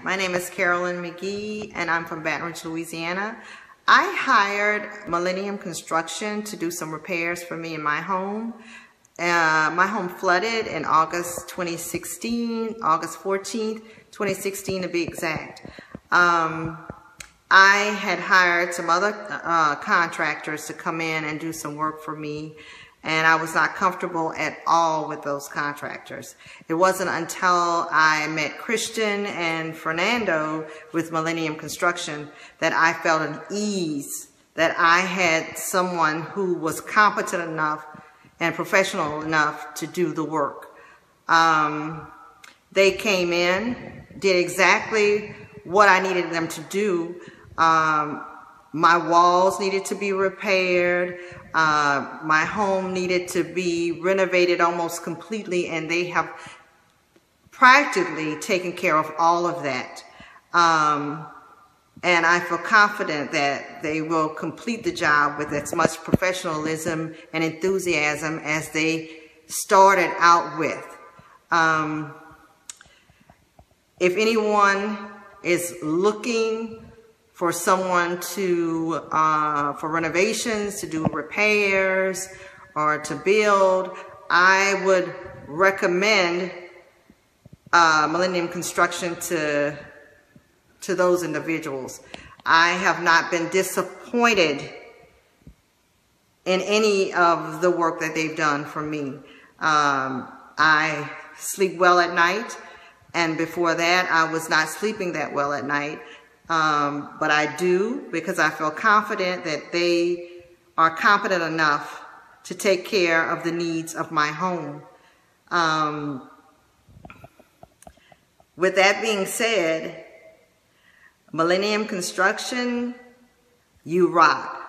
my name is Carolyn McGee and I'm from Baton Rouge, Louisiana. I hired Millennium Construction to do some repairs for me in my home. My home flooded in August 2016, August 14th, 2016 to be exact. I had hired some other contractors to come in and do some work for me, and I was not comfortable at all with those contractors. It wasn't until I met Christian and Fernando with Millennium Construction that I felt an ease that I had someone who was competent enough and professional enough to do the work. They came in, did exactly what I needed them to do. My walls needed to be repaired. My home needed to be renovated almost completely, and they have practically taken care of all of that. And I feel confident that they will complete the job with as much professionalism and enthusiasm as they started out with. If anyone is looking for someone to, for renovations, to do repairs, or to build, I would recommend Millennium Construction to those individuals. I have not been disappointed in any of the work that they've done for me. I sleep well at night, and before that I was not sleeping that well at night. But I do, because I feel confident that they are competent enough to take care of the needs of my home. With that being said, Millennium Construction, you rock.